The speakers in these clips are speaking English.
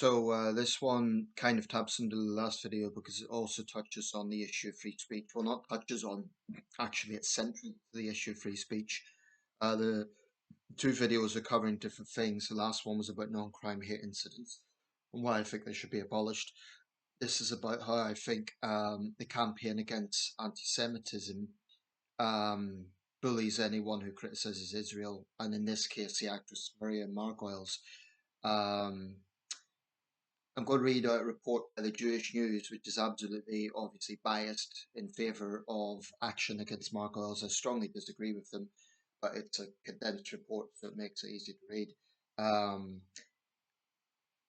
This one kind of taps into the last video because it also touches on the issue of free speech. Well, not touches on, actually it's central to the issue of free speech. The two videos are covering different things. The last one was about non-crime hate incidents and why I think they should be abolished. This is about how I think the campaign against anti-Semitism bullies anyone who criticises Israel, and in this case the actress Miriam Margoyles. Um, I'm going to read out a report by the Jewish News, which is absolutely, obviously biased in favour of action against Margoyles. I strongly disagree with them, but it's a condensed report, so it makes it easy to read. Um,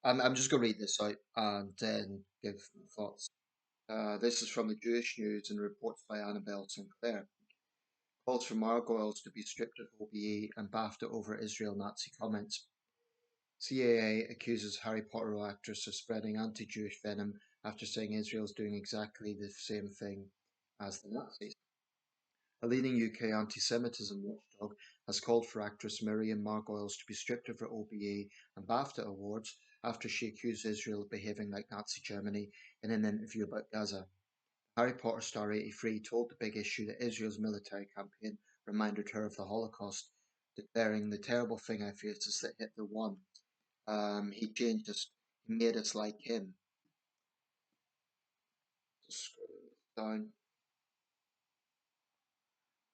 I'm just going to read this out and then give thoughts. This is from the Jewish News and reports by Annabelle Sinclair. Calls for Margoyles to be stripped of OBE and BAFTA over Israel Nazi comments. CAA accuses Harry Potter actress of spreading anti-Jewish venom after saying Israel is doing exactly the same thing as the Nazis. A leading UK anti-Semitism watchdog has called for actress Miriam Margoyles to be stripped of her OBE and BAFTA awards after she accused Israel of behaving like Nazi Germany in an interview about Gaza. Harry Potter star 83 told The Big Issue that Israel's military campaign reminded her of the Holocaust, declaring, "The terrible thing I faced is that Hitler won. He changed us, he made us like him." Just scroll down.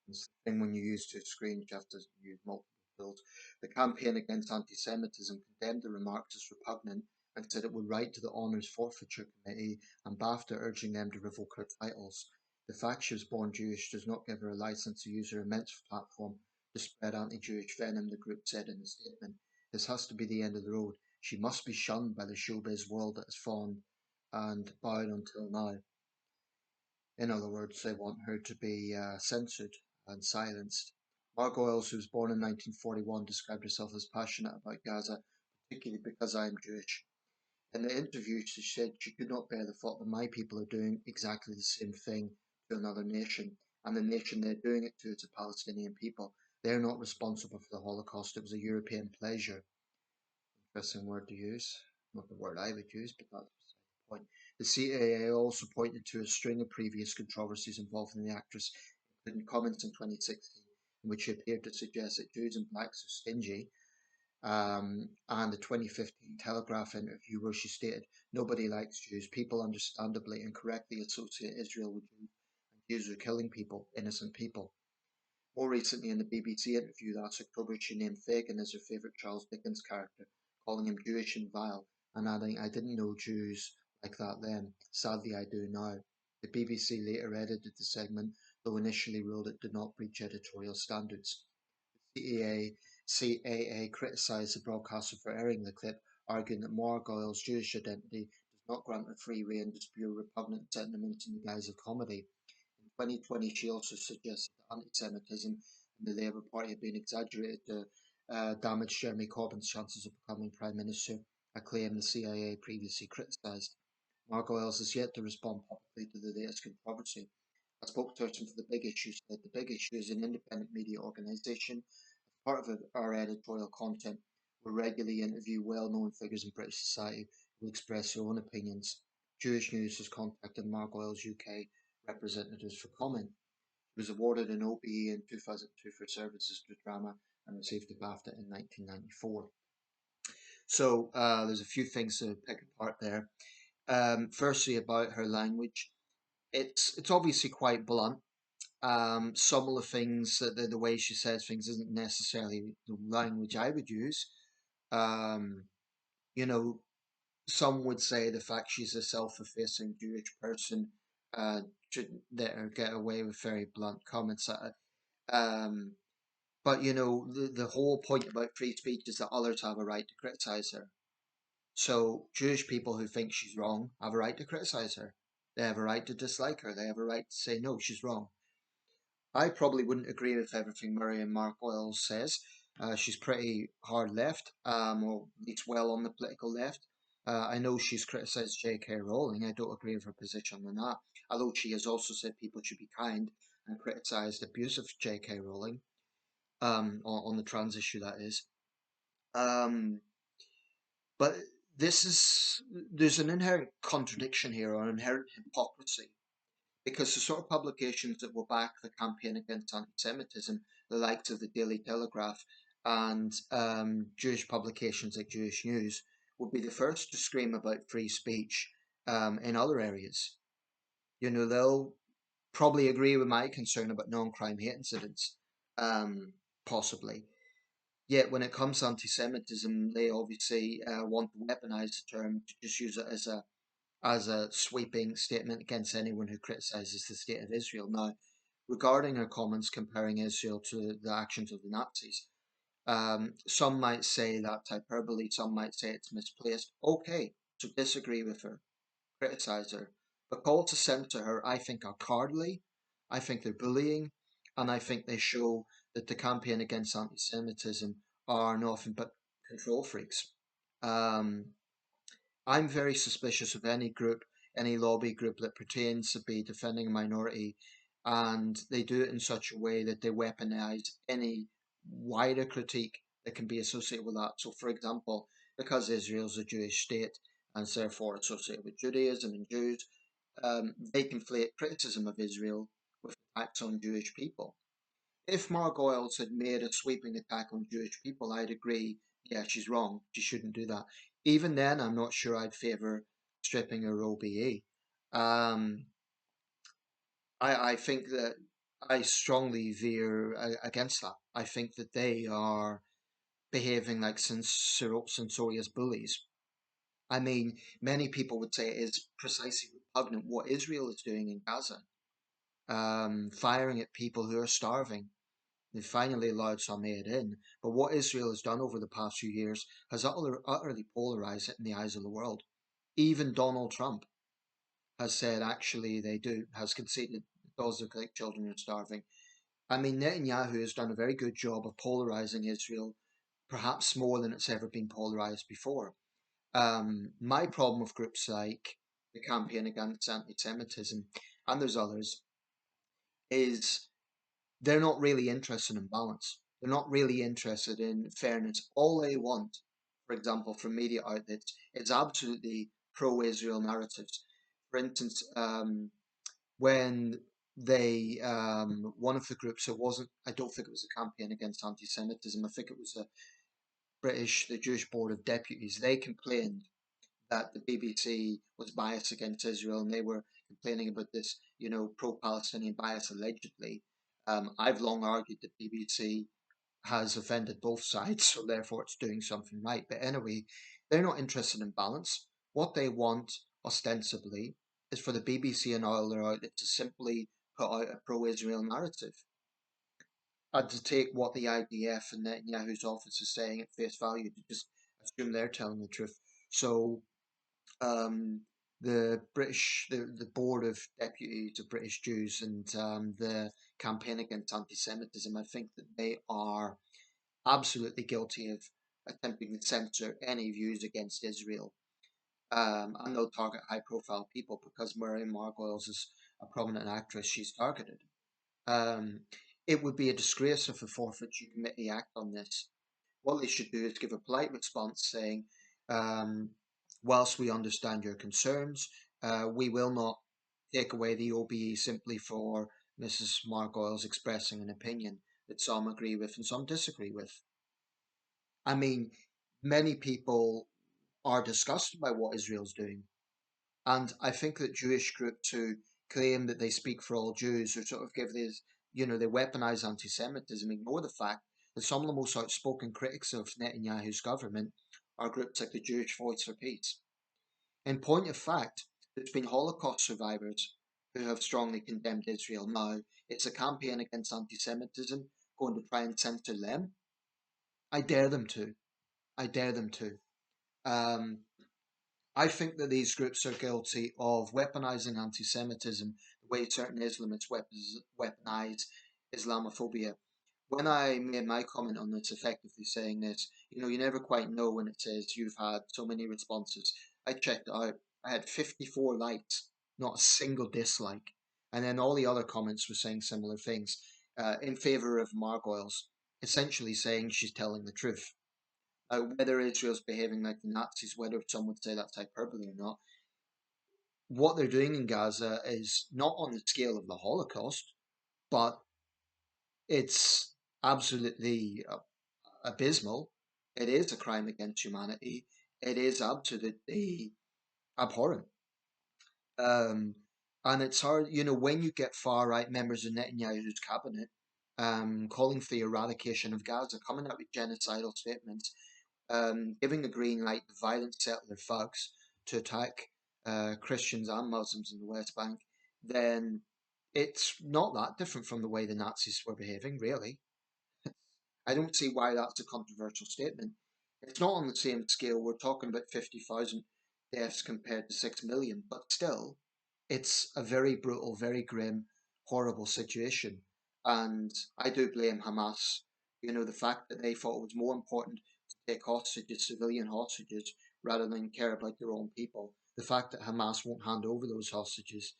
It's the thing when you use two screens, you have to use multiple tools. The Campaign Against Antisemitism condemned the remarks as repugnant and said it would write to the Honours Forfeiture Committee and BAFTA urging them to revoke her titles. The fact she was born Jewish does not give her a license to use her immense platform to spread anti-Jewish venom, the group said in a statement. This has to be the end of the road. She must be shunned by the showbiz world that has fawned and bowed until now. In other words, they want her to be censored and silenced. Margoyles, who was born in 1941, described herself as passionate about Gaza, particularly because I am Jewish. In the interview, she said she could not bear the thought that my people are doing exactly the same thing to another nation, and the nation they're doing it to is the Palestinian people. They're not responsible for the Holocaust. It was a European pleasure. Interesting word to use. Not the word I would use, but that's beside the point. The CAA also pointed to a string of previous controversies involving the actress, including comments in 2016 in which she appeared to suggest that Jews and blacks are stingy, and the 2015 Telegraph interview where she stated, "Nobody likes Jews. People understandably and correctly associate Israel with Jews, and Jews are killing people, innocent people." More recently, in the BBC interview last October, she named Fagin as her favourite Charles Dickens character, calling him Jewish and vile, and adding, "I didn't know Jews like that then. Sadly, I do now." The BBC later edited the segment, though initially ruled it did not breach editorial standards. The CAA criticised the broadcaster for airing the clip, arguing that Margoyles' Jewish identity does not grant her free rein to spew repugnant sentiments in the guise of comedy. In 2020, she also suggested that anti-Semitism in the Labour Party had been exaggerated to damage Jeremy Corbyn's chances of becoming Prime Minister, a claim the CIA previously criticised. Margoyles has yet to respond publicly to the latest controversy. A spokesperson for The Big Issue said The Big Issue is an independent media organisation. As part of our editorial content, we regularly interview well-known figures in British society who express their own opinions. Jewish News has contacted Margoyles UK representatives for comment. She was awarded an OBE in 2002 for services to drama and received a BAFTA in 1994. There's a few things to pick apart there. Firstly, about her language. It's obviously quite blunt. Some of the things, the way she says things isn't necessarily the language I would use. Um, you know, some would say the fact she's a self-effacing Jewish person should let her get away with very blunt comments. Um, but the whole point about free speech is that others have a right to criticize her. So Jewish people who think she's wrong have a right to criticize her. They have a right to dislike her. They have a right to say no, she's wrong. I probably wouldn't agree with everything Miriam Margoyles says. She's pretty hard left, or at least well on the political left. I know she's criticised J.K. Rowling. I don't agree with her position on that. Although she has also said people should be kind and criticised the abuse of J.K. Rowling, on the trans issue, that is. Um, but this is there's an inherent contradiction here, or an inherent hypocrisy, because the sort of publications that will back the campaign against anti-Semitism, the likes of the Daily Telegraph and Jewish publications like Jewish News, would be the first to scream about free speech in other areas. You know, they'll probably agree with my concern about non-crime hate incidents, um, possibly. Yet when it comes to anti-Semitism, they obviously want to weaponize the term to just use it as a sweeping statement against anyone who criticizes the state of Israel. Now, regarding her comments comparing Israel to the actions of the Nazis, some might say that's hyperbole, some might say it's misplaced. Okay, so disagree with her, criticize her. But calls to censor her, I think, are cowardly, I think they're bullying, and I think they show that the campaign against anti Semitism are nothing but control freaks. Um, I'm very suspicious of any group, any lobby group that pretends to be defending a minority, and they do it in such a way that they weaponize any wider critique that can be associated with that. So, for example, because Israel's a Jewish state and is therefore associated with Judaism and Jews, they conflate criticism of Israel with attacks on Jewish people. If Margoyles had made a sweeping attack on Jewish people, I'd agree, yeah, she's wrong. She shouldn't do that. Even then, I'm not sure I'd favour stripping her OBE. Um, I think that I strongly veer against that. I think that they are behaving like censorious bullies. I mean, many people would say it is precisely repugnant what Israel is doing in Gaza, firing at people who are starving. They finally allowed some aid in, but what Israel has done over the past few years has utterly polarized it in the eyes of the world. Even Donald Trump has said actually they do, has conceded it does look like children are starving. I mean, Netanyahu has done a very good job of polarizing Israel, perhaps more than it's ever been polarized before. My problem with groups like the Campaign Against Anti-Semitism, and there's others, is they're not really interested in balance. They're not really interested in fairness. All they want, for example, from media outlets, is absolutely pro-Israel narratives. For instance, when one of the groups, it wasn't, I don't think it was a campaign against anti-Semitism. I think it was the Jewish Board of Deputies. They complained that the BBC was biased against Israel, and they were complaining about this, pro-Palestinian bias allegedly. I've long argued that BBC has offended both sides, so therefore it's doing something right. But anyway, they're not interested in balance. What they want, ostensibly, is for the BBC and all their outlets to simply put out a pro-Israel narrative and to take what the IDF and Netanyahu's office is saying at face value to just assume they're telling the truth. So um, the board of deputies of British Jews and the campaign against anti-Semitism, I think that they are absolutely guilty of attempting to censor any views against Israel. And they'll target high-profile people because Miriam Margoyles is a prominent actress. She's targeted. Um, it would be a disgrace if the forfeiture committee act on this. What they should do is give a polite response saying, um, whilst we understand your concerns, we will not take away the OBE simply for Mrs. Margoyles expressing an opinion that some agree with and some disagree with. I mean, many people are disgusted by what Israel's doing. And I think that Jewish groups who claim that they speak for all Jews or sort of give this, they weaponize anti Semitism, ignore the fact that some of the most outspoken critics of Netanyahu's government are groups like the Jewish Voice for Peace. In point of fact, there's been Holocaust survivors who have strongly condemned Israel. Now, it's a campaign against anti Semitism going to try and censor them. I dare them to. I dare them to. Um, I think that these groups are guilty of weaponizing anti Semitism the way certain Islamists weaponize Islamophobia. When I made my comment on this, effectively saying this, you never quite know when it says you've had so many responses. I checked it out. I had 54 likes, not a single dislike. And then all the other comments were saying similar things in favor of Margoyles, essentially saying she's telling the truth. Whether Israel's behaving like the Nazis, whether some would say that's hyperbole or not, what they're doing in Gaza is not on the scale of the Holocaust, but it's absolutely abysmal. It is a crime against humanity. It is absolutely abhorrent. Um, and it's hard, when you get far right members of Netanyahu's cabinet calling for the eradication of Gaza, coming out with genocidal statements, giving the green light to violent settler thugs to attack Christians and Muslims in the West Bank, then it's not that different from the way the Nazis were behaving, really. I don't see why that's a controversial statement. It's not on the same scale. We're talking about 50,000 deaths compared to 6 million, but still, it's a very brutal, very grim, horrible situation. And I do blame Hamas. The fact that they thought it was more important to take hostages, civilian hostages, rather than care about their own people. The fact that Hamas won't hand over those hostages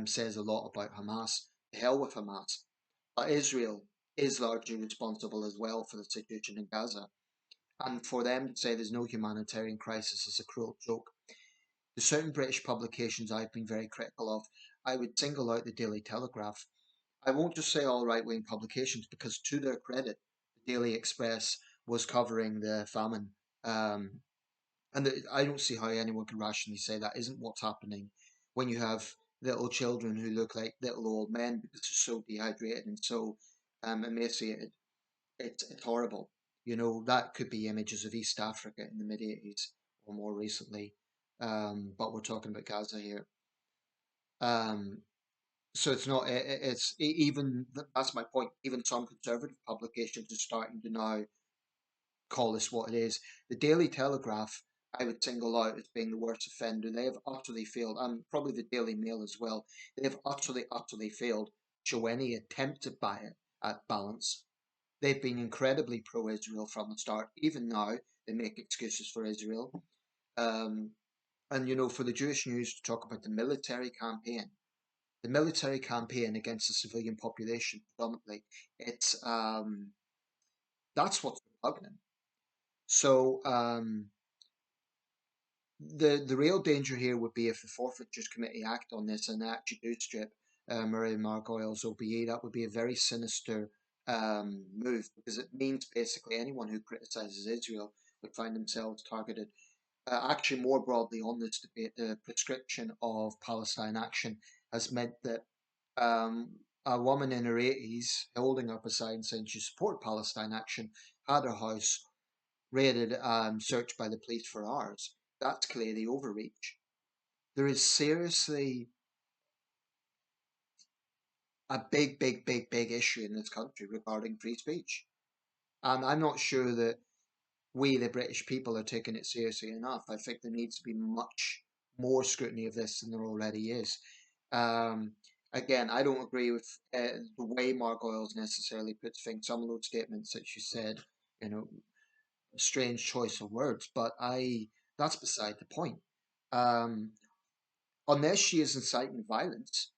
says a lot about Hamas. The hell with Hamas. Israel is largely responsible as well for the situation in Gaza. And for them to say there's no humanitarian crisis is a cruel joke. There's certain British publications I've been very critical of. I would single out the Daily Telegraph. I won't just say all right wing publications because, to their credit, the Daily Express was covering the famine. I don't see how anyone can rationally say that isn't what's happening when you have little children who look like little old men because they're so dehydrated and so emaciated. It's horrible. That could be images of East Africa in the mid 80s or more recently. But we're talking about Gaza here. Um, so it's not, even, that's my point. Even some conservative publications are starting to now call this what it is. The Daily Telegraph, I would single out as being the worst offender. They have utterly failed, and probably the Daily Mail as well. They have utterly failed to show any attempt at balance. They've been incredibly pro-Israel from the start. Even now, they make excuses for Israel. Um, and for the Jewish news to talk about the military campaign against the civilian population predominantly, it's that's what's repugnant. So the real danger here would be if the Forfeitures Committee act on this and they actually do strip Miriam Margoyles OBE. That would be a very sinister move because it means basically anyone who criticises Israel would find themselves targeted. Actually, more broadly on this debate, the prescription of Palestine action has meant that a woman in her 80s holding up a sign saying she supported Palestine action had her house raided and searched by the police for hours. That's clearly overreach. There is seriously a big issue in this country regarding free speech. And I'm not sure that we, the British people, are taking it seriously enough. I think there needs to be much more scrutiny of this than there already is. Um, Again, I don't agree with the way Margoyles necessarily puts things. Some of those statements that she said, you know, strange choice of words, but that's beside the point. Um, Unless she is inciting violence,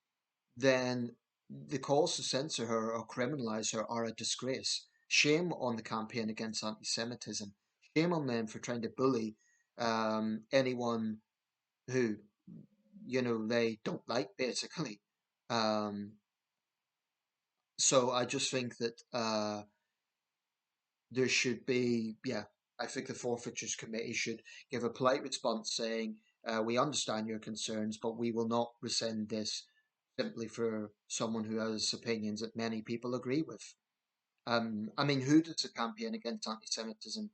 then the calls to censor her or criminalize her are a disgrace. Shame on the campaign against anti-Semitism. Shame on them for trying to bully anyone who they don't like, basically. Um, so I just think that there should be, yeah, I think the Forfeitures Committee should give a polite response saying, we understand your concerns, but we will not rescind this simply for someone who has opinions that many people agree with. I mean, who does the Campaign Against Anti-Semitism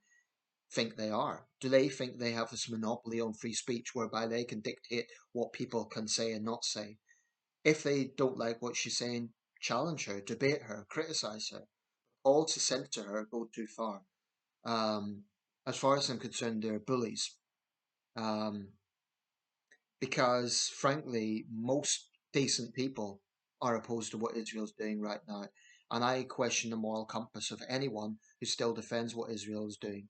think they are? Do they think they have this monopoly on free speech whereby they can dictate what people can say and not say? If they don't like what she's saying, challenge her, debate her, criticize her. All to censor her go too far. Um, as far as I'm concerned, they're bullies. Um, because frankly, most decent people are opposed to what Israel's doing right now. And I question the moral compass of anyone who still defends what Israel is doing.